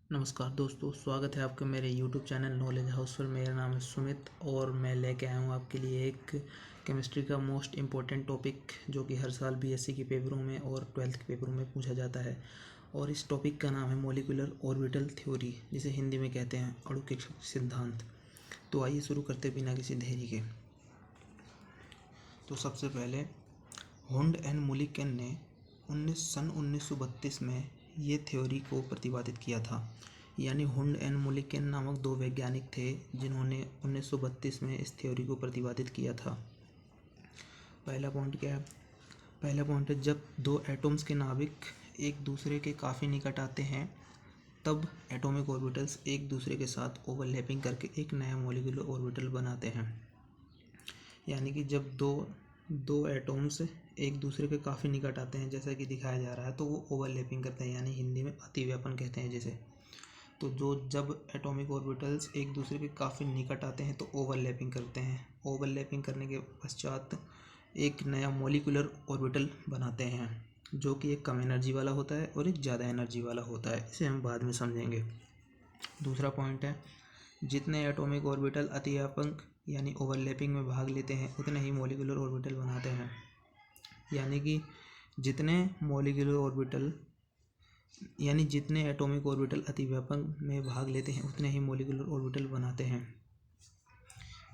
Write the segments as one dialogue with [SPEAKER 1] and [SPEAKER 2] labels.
[SPEAKER 1] नमस्कार दोस्तों, स्वागत है आपका मेरे YouTube चैनल नॉलेज हाउस पर। मेरा नाम है सुमित और मैं लेके आया हूँ आपके लिए एक केमिस्ट्री का मोस्ट इम्पोर्टेंट टॉपिक जो कि हर साल बीएससी के पेपरों में और 12th के पेपरों में पूछा जाता है। और इस टॉपिक का नाम है मॉलिक्यूलर ऑर्बिटल थ्योरी, जिसे हिंदी में कहते हैं अणु के सिद्धांत। तो आइए शुरू करते बिना किसी देरी के। तो सबसे पहले हुंड एंड मुलिकन ने 1932 में ये थ्योरी को प्रतिपादित किया था। यानी हुंड एंड मुलिकन नामक दो वैज्ञानिक थे जिन्होंने 1932 में इस थ्योरी को प्रतिपादित किया था। पहला पॉइंट क्या है? पहला पॉइंट है, जब दो एटम्स के नाभिक एक दूसरे के काफ़ी निकट आते हैं तब एटॉमिक ऑर्बिटल्स एक दूसरे के साथ ओवरलैपिंग करके एक नया मॉलिक्यूलर ऑर्बिटल बनाते हैं। यानी कि जब दो एटॉम्स एक दूसरे के काफ़ी निकट आते हैं, जैसा कि दिखाया जा रहा है, तो वो ओवरलैपिंग करते हैं, यानी हिंदी में अतिव्यापन कहते हैं जिसे। तो जब एटॉमिक ऑर्बिटल्स एक दूसरे के काफ़ी निकट आते हैं तो ओवरलैपिंग करते हैं। ओवरलैपिंग करने के पश्चात एक नया मॉलिक्यूलर ऑर्बिटल बनाते हैं जो कि एक कम एनर्जी वाला होता है और एक ज़्यादा एनर्जी वाला होता है। इसे हम बाद में समझेंगे। दूसरा पॉइंट है, जितने एटॉमिक ऑर्बिटल अतिव्यापन यानी ओवरलैपिंग में भाग लेते हैं उतने ही मॉलिक्यूलर ऑर्बिटल बनाते हैं। यानी कि जितने एटॉमिक ऑर्बिटल अतिव्यापन में भाग लेते हैं उतने ही मॉलिक्यूलर ऑर्बिटल बनाते हैं।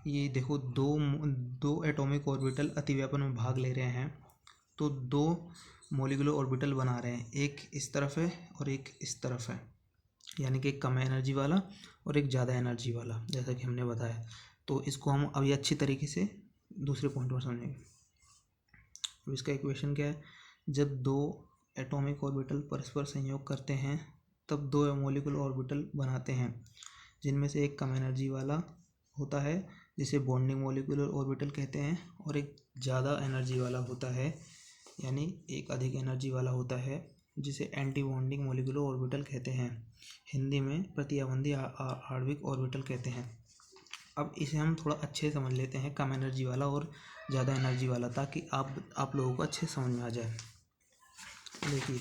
[SPEAKER 1] ये देखो, दो एटॉमिक ऑर्बिटल अतिव्यापन में भाग ले रहे हैं तो दो मॉलिक्यूलर ऑर्बिटल बना रहे हैं, एक इस तरफ है और एक इस तरफ है। यानी कि एक कम एनर्जी वाला और एक ज़्यादा एनर्जी वाला, जैसा कि हमने बताया। तो इसको हम अभी अच्छी तरीके से दूसरे पॉइंट पर समझेंगे। अब इसका इक्वेशन क्या है? जब दो एटॉमिक ऑर्बिटल परस्पर संयोग करते हैं तब दो मॉलिक्यूलर ऑर्बिटल बनाते हैं, जिनमें से एक कम एनर्जी वाला होता है जिसे बॉन्डिंग मॉलिक्यूलर ऑर्बिटल कहते हैं, और एक ज़्यादा एनर्जी वाला होता है, यानी एक अधिक एनर्जी वाला होता है, जिसे एंटी बॉन्डिंग मॉलिक्यूलर ऑर्बिटल कहते हैं। हिंदी में प्रतिबंधी आणविक ऑर्बिटल कहते हैं। अब इसे हम थोड़ा अच्छे समझ लेते हैं, कम एनर्जी वाला और ज़्यादा एनर्जी वाला, ताकि आप लोगों को अच्छे समझ में आ जाए। देखिए,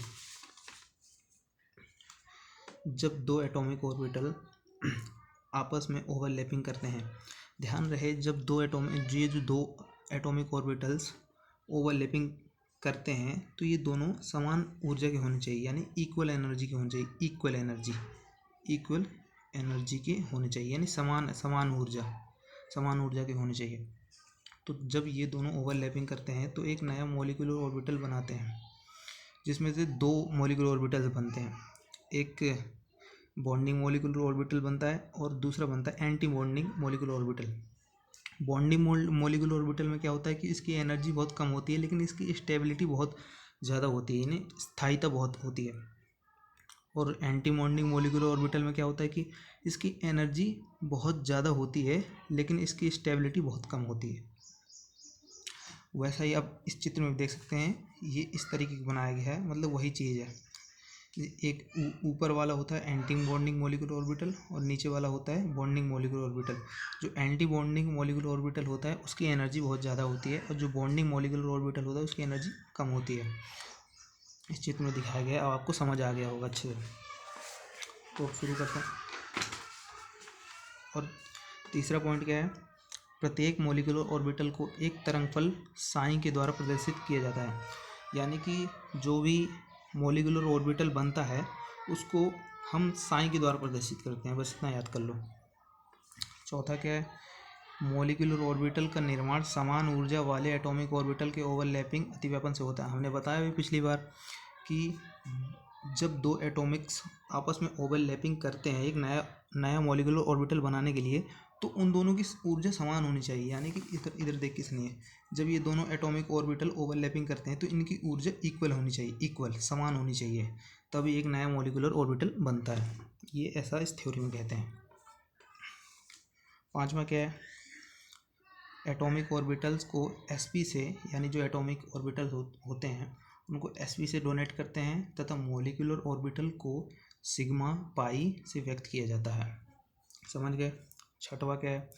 [SPEAKER 1] जब दो एटॉमिक ऑर्बिटल आपस में ओवरलैपिंग करते हैं, ध्यान रहे, जब दो एटॉमिक ऑर्बिटल्स ओवरलैपिंग करते हैं तो ये दोनों समान ऊर्जा के होने चाहिए, यानी इक्वल एनर्जी के होने चाहिए। इक्वल एनर्जी के होने चाहिए, यानी समान ऊर्जा के होने चाहिए। तो जब ये दोनों ओवरलैपिंग करते हैं तो एक नया मॉलिक्यूलर ऑर्बिटल बनाते हैं, जिसमें से दो मॉलिक्यूलर ऑर्बिटल्स बनते हैं। एक बॉन्डिंग मॉलिक्यूलर ऑर्बिटल बनता है और दूसरा बनता है anti bonding molecular orbital. Bonding molecular orbital में क्या होता है कि इसकी एनर्जी बहुत कम होती है लेकिन इसकी स्टेबिलिटी बहुत ज़्यादा होती है, यानी स्थायिता बहुत होती है। और एंटी बॉन्डिंग मॉलिक्यूलर ऑर्बिटल में क्या होता है कि इसकी एनर्जी बहुत ज़्यादा होती है लेकिन इसकी स्टेबिलिटी बहुत कम होती है। वैसा ही आप इस चित्र में देख सकते हैं, ये इस तरीके का बनाया गया है, मतलब वही चीज़ है। एक ऊपर वाला होता है एंटी बॉन्डिंग मॉलिक्यूलर ऑर्बिटल और नीचे वाला होता है बॉन्डिंग मॉलिक्यूलर ऑर्बिटल। जो एंटी बॉन्डिंग मॉलिक्यूलर ऑर्बिटल होता है उसकी एनर्जी बहुत ज़्यादा होती है और जो बॉन्डिंग मॉलिक्यूलर ऑर्बिटल होता है उसकी एनर्जी कम होती है। इस चित्र में दिखाया गया है, अब आपको समझ आ गया होगा अच्छे से। तो शुरू करते हैं। और तीसरा पॉइंट क्या है? प्रत्येक मॉलिक्यूलर ऑर्बिटल को एक तरंगफल साइन के द्वारा प्रदर्शित किया जाता है। यानी कि जो भी मॉलिक्यूलर ऑर्बिटल बनता है उसको हम साइन के द्वारा प्रदर्शित करते हैं, बस इतना याद कर लो। चौथा क्या है? मॉलिक्यूलर ऑर्बिटल का निर्माण समान ऊर्जा वाले एटॉमिक ऑर्बिटल के ओवरलैपिंग अतिव्यापन से होता है। हमने बताया भी पिछली बार कि जब दो एटॉमिक्स आपस में ओवरलैपिंग करते हैं एक नया मॉलिक्यूलर ऑर्बिटल बनाने के लिए, तो उन दोनों की ऊर्जा समान होनी चाहिए। यानी कि इधर देख के सुनिए, जब ये दोनों एटॉमिक ऑर्बिटल ओवरलैपिंग करते हैं तो इनकी ऊर्जा इक्वल होनी चाहिए, समान होनी चाहिए, तभी एक नया मॉलिक्यूलर ऑर्बिटल बनता है। ये ऐसा इस थ्योरी में कहते हैं। पांचवा क्या है? एटॉमिक ऑर्बिटल्स को sp से, यानी जो एटॉमिक ऑर्बिटल होते हैं उनको sp से डोनेट करते हैं तथा मॉलिक्यूलर ऑर्बिटल को सिग्मा पाई से व्यक्त किया जाता है। समझ गए? छठवां क्या है?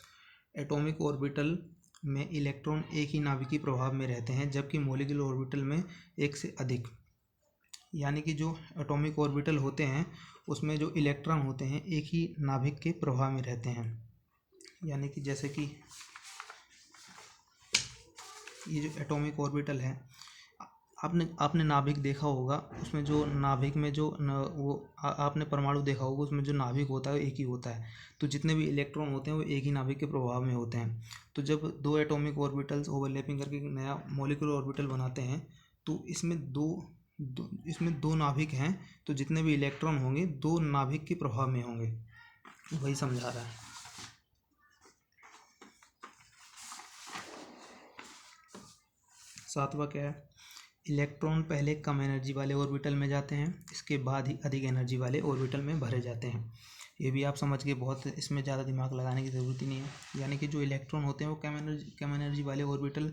[SPEAKER 1] एटॉमिक ऑर्बिटल में इलेक्ट्रॉन एक ही नाभिकीय प्रभाव में रहते हैं जबकि मॉलिक्यूलर ऑर्बिटल में एक से अधिक। यानी कि जो एटॉमिक ऑर्बिटल होते हैं उसमें जो इलेक्ट्रॉन होते हैं एक ही नाभिक के प्रभाव में रहते हैं। यानी कि जैसे कि ये जो एटॉमिक ऑर्बिटल है, आपने नाभिक देखा होगा, उसमें जो नाभिक में जो आपने परमाणु देखा होगा, उसमें जो नाभिक होता है वो एक ही होता है। तो जितने भी इलेक्ट्रॉन होते हैं वो एक ही नाभिक के प्रभाव में होते हैं। तो जब दो एटॉमिक ऑर्बिटल्स ओवरलैपिंग करके एक नया मॉलिक्यूलर ऑर्बिटल बनाते हैं तो इसमें दो नाभिक हैं, तो जितने भी इलेक्ट्रॉन होंगे दो नाभिक के प्रभाव में होंगे, वही समझा रहा है। सातवां क्या है, इलेक्ट्रॉन पहले कम एनर्जी वाले ऑर्बिटल में जाते हैं, इसके बाद ही अधिक एनर्जी वाले ऑर्बिटल में भरे जाते हैं। ये भी आप समझ के, बहुत इसमें ज़्यादा दिमाग लगाने की ज़रूरत ही नहीं है। यानी कि जो इलेक्ट्रॉन होते हैं वो कम एनर्जी वाले ऑर्बिटल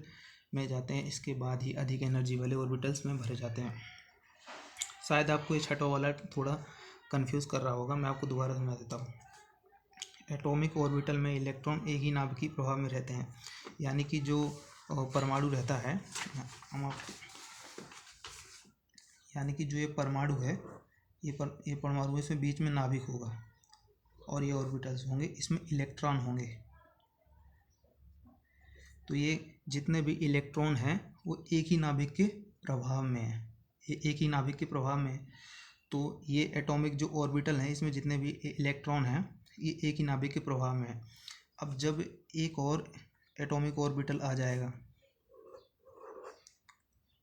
[SPEAKER 1] में जाते हैं, इसके बाद ही अधिक एनर्जी वाले ऑर्बिटल्स में भरे जाते हैं। शायद आपको ये छठा वाला थोड़ा कंफ्यूज कर रहा होगा, मैं आपको दोबारा समझा देता हूँ। एटॉमिक ऑर्बिटल में इलेक्ट्रॉन एक ही नाभिकीय प्रभाव में रहते हैं। यानी कि जो परमाणु रहता है, यानी कि जो ये परमाणु है, ये परमाणु, इसमें बीच में नाभिक होगा और ये ऑर्बिटल्स होंगे, इसमें इलेक्ट्रॉन होंगे। तो ये जितने भी इलेक्ट्रॉन हैं वो एक ही नाभिक के प्रभाव में है, ये एक ही नाभिक के प्रभाव में है। तो ये एटॉमिक जो ऑर्बिटल हैं, इसमें जितने भी इलेक्ट्रॉन हैं ये एक ही नाभिक के प्रभाव में है। अब जब एक और एटॉमिक ऑर्बिटल आ जाएगा,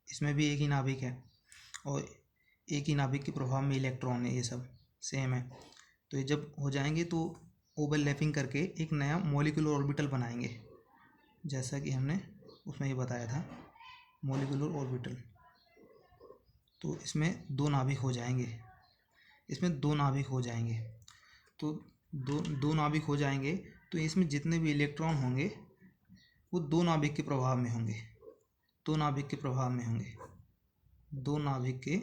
[SPEAKER 1] इसमें भी एक ही नाभिक है और एक ही नाभिक के प्रभाव में इलेक्ट्रॉन है, ये सब सेम है। तो ये जब हो जाएंगे तो ओवरलैपिंग करके एक नया मॉलिक्यूलर ऑर्बिटल बनाएंगे, जैसा कि हमने उसमें ये बताया था मॉलिक्यूलर ऑर्बिटल। तो इसमें दो नाभिक हो जाएंगे, तो दो नाभिक हो जाएंगे। तो इसमें जितने भी इलेक्ट्रॉन होंगे वो दो नाभिक के प्रभाव में होंगे, दो नाभिक के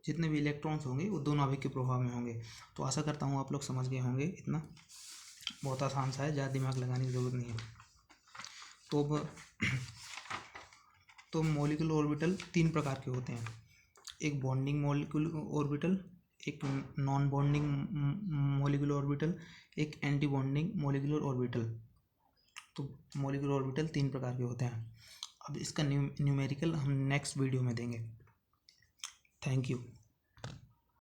[SPEAKER 1] जितने भी इलेक्ट्रॉन्स होंगे वो दो नाभिक के प्रभाव में होंगे। तो आशा करता हूँ आप लोग समझ गए होंगे। इतना बहुत आसान सा है, ज़्यादा दिमाग लगाने की ज़रूरत नहीं है। तो मॉलिक्यूलर ऑर्बिटल तीन प्रकार के होते हैं, एक बॉन्डिंग मॉलिक्यूलर ऑर्बिटल, एक नॉन बॉन्डिंग मॉलिक्यूलर ऑर्बिटल, एक एंटी बॉन्डिंग मॉलिक्यूलर ऑर्बिटल। तो मॉलिक्यूलर ऑर्बिटल तीन प्रकार के होते हैं। अब इसका न्यूमेरिकल हम नेक्स्ट वीडियो में देंगे। Thank you.